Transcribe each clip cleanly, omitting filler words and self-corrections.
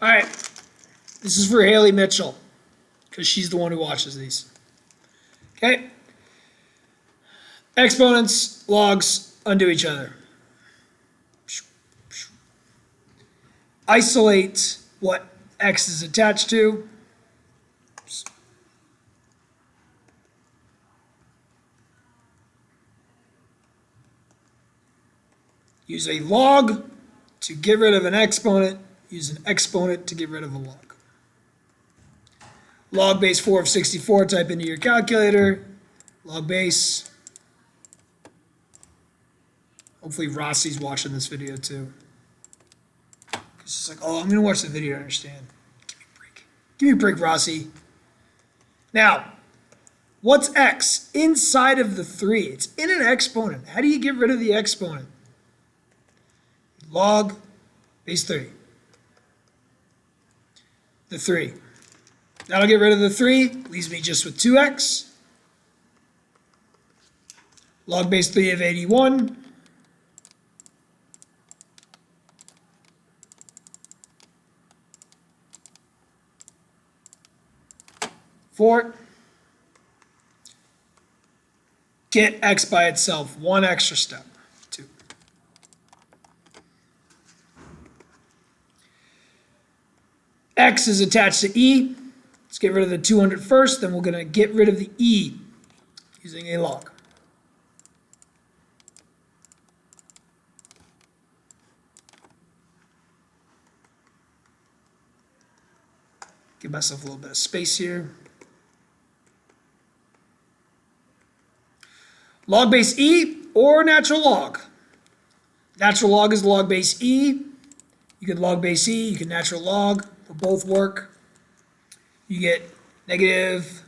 All right. This is for Haley Mitchell because she's the one who watches these. Okay. Exponents, logs undo each other. Isolate what x is attached to. Use a log to get rid of an exponent. Use an exponent to get rid of a log. Log base 4 of 64, type into your calculator. Log base. Hopefully Rossi's watching this video too. It's just like, oh, I'm going to watch the video to understand. Give me a break. Give me a break, Rossi. Now, what's x? Inside of the 3. It's in an exponent. How do you get rid of the exponent? Log base 3. The 3. That'll get rid of the 3. Leaves me just with 2x. Log base 3 of 81. Four. Get x by itself. One extra step. 2. X is attached to e. Let's get rid of the 200 first, then we're going to get rid of the e using a log. Give myself a little bit of space here. Log base e or natural log. Natural log is log base e. You can log base e, you can natural log. They'll both work. You get negative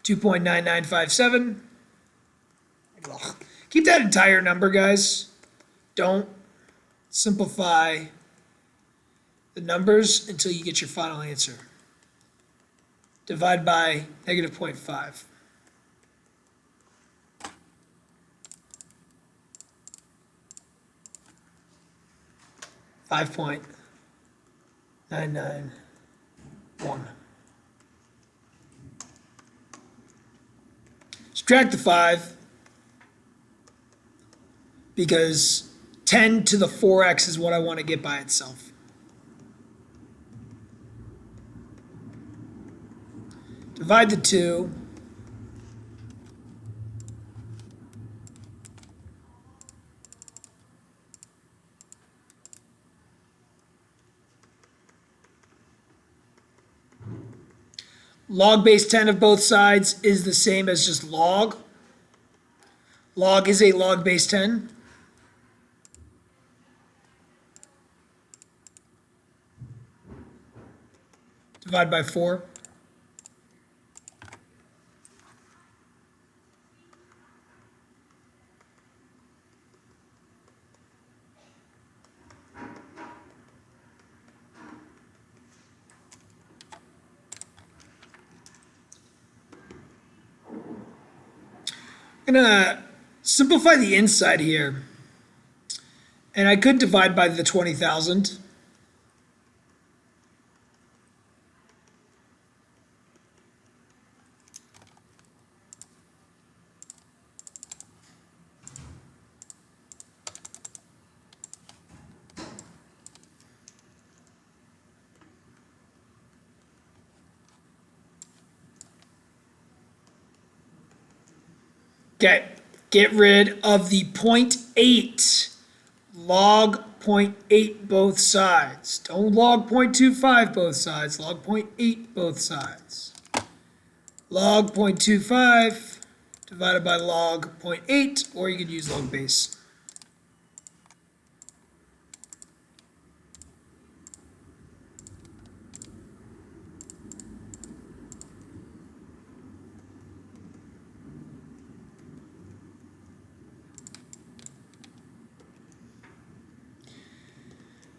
2.9957. Keep that entire number, guys. Don't simplify the numbers until you get your final answer. Divide by negative 0.5. $5.991. Subtract the 5 because 10 to the 4x is what I want to get by itself. Divide the 2. Log base 10 of both sides is the same as just log. Log is a log base 10. Divide by 4. I'm going to simplify the inside here. And I could divide by the 20,000. Okay, get rid of the 0.8. Log 0.8 both sides. Don't log 0.25 both sides. Log 0.8 both sides. Log 0.25 divided by log 0.8, or you could use log base.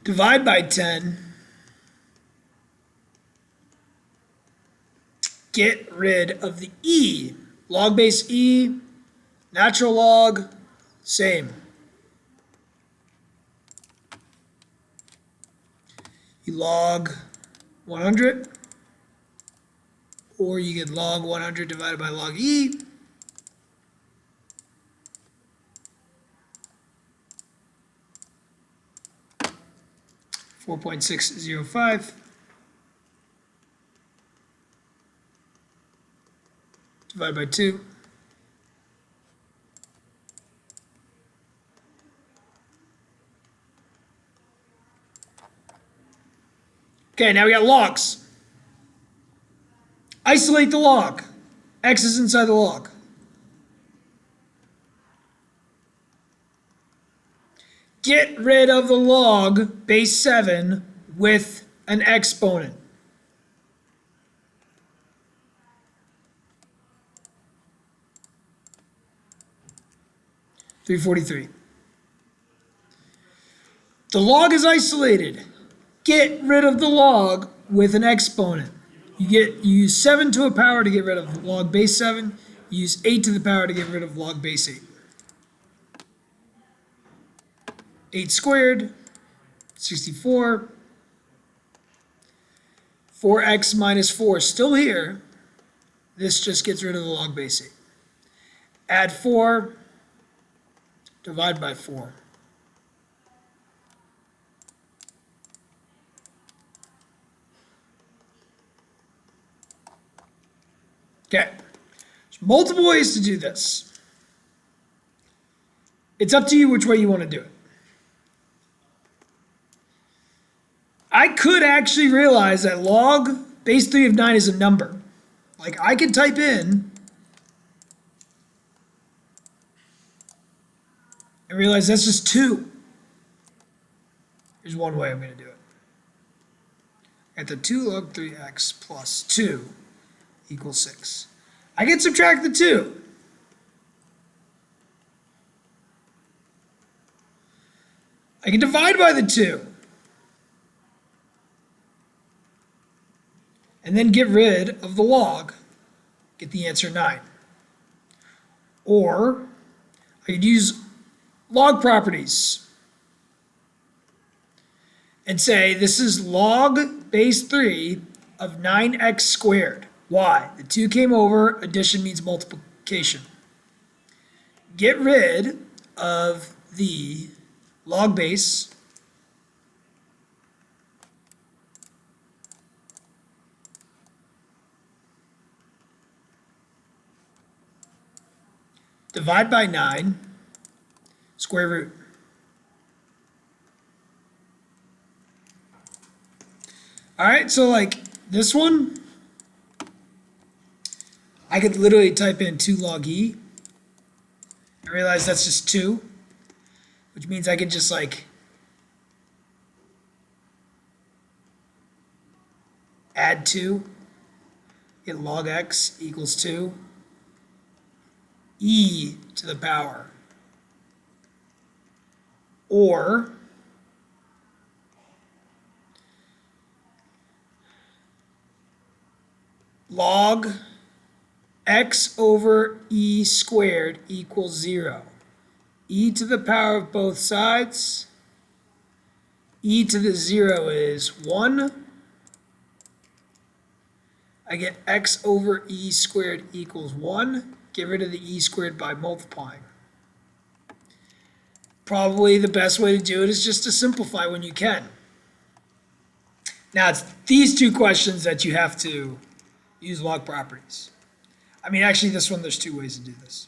Divide by 10. Get rid of the e. Log base e, natural log, same. you log 100, or you get log 100 divided by log e. .605 divided by 2. Okay, now we got logs. Isolate the log. X is inside the log. Get rid of the log base 7 with an exponent. .343. The log is isolated. Get rid of the log with an exponent. You use 7 to a power to get rid of log base 7. You use 8 to the power to get rid of log base 8. 8 squared, 64. 4x minus 4 is still here. This just gets rid of the log base 8. Add 4, divide by 4. Okay, there's multiple ways to do this. It's up to you which way you want to do it. I could actually realize that log base 3 of 9 is a number. Like, I could type in and realize that's just 2. Here's one way I'm going to do it. At the 2 log 3x plus 2 equals 6. I can subtract the 2. I can divide by the 2. And then get rid of the log. Get the answer 9. Or I could use log properties and say this is log base 3 of 9x squared. Why? The 2 came over, addition means multiplication. Get rid of the log base divide by 9, square root. All right, so like this one, I could literally type in 2 log e and realize that's just 2, which means I could just like add 2, get log x equals 2, e to the power. Or log x over e squared equals 0. E to the power of both sides. E to the 0 is 1. I get x over e squared equals 1. Get rid of the e squared by multiplying. Probably the best way to do it is just to simplify when you can. Now it's these two questions that you have to use log properties. I mean, actually this one, there's 2 ways to do this.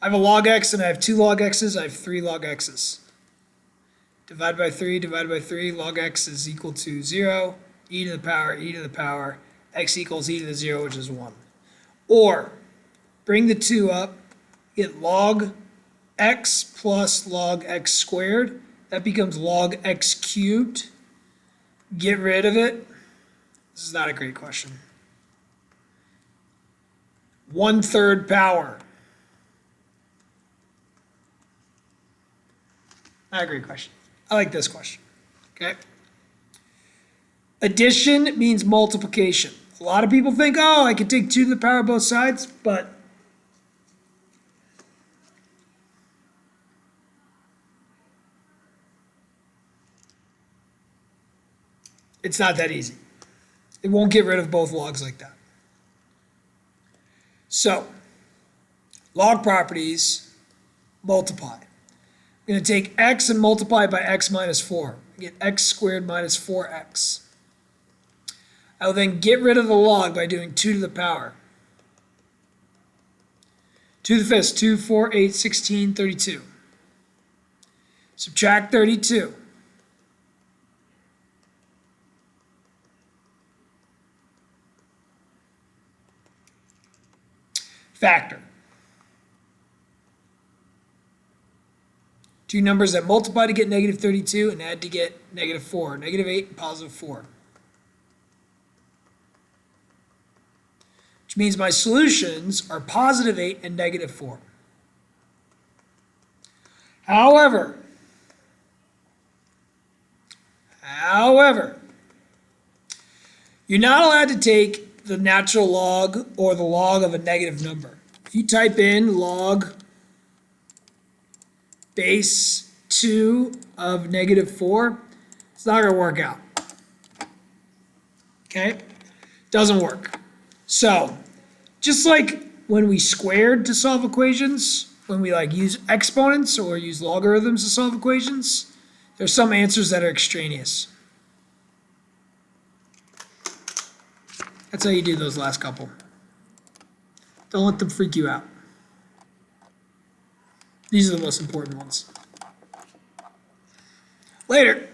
I have a log x and I have 2 log x's, I have 3 log x's. Divide by 3, log x is equal to 0, e to the power, x equals e to the 0, which is 1. Or, bring the 2 up, get log x plus log x squared. That becomes log x cubed. Get rid of it. This is not a great question. 1/3 power. Not a great question. I like this question. Okay. Addition means multiplication. A lot of people think, oh, I can take 2 to the power of both sides, but It's not that easy. It won't get rid of both logs like that. So, log properties, multiply. I'm going to take x and multiply by x minus 4. I get x squared minus 4x. I will then get rid of the log by doing 2 to the power. 2 to the 5th, 2, 4, 8, 16, 32. Subtract 32. Factor. Two numbers that multiply to get negative 32 and add to get negative 4. Negative 8 and positive 4. Which means my solutions are positive 8 and negative 4. However, you're not allowed to take the natural log or the log of a negative number. If you type in log base 2 of negative 4, it's not going to work out. Okay? Doesn't work. So, just like when we squared to solve equations, when we use exponents or use logarithms to solve equations, there's some answers that are extraneous. That's how you do those last couple. Don't let them freak you out. These are the most important ones. Later.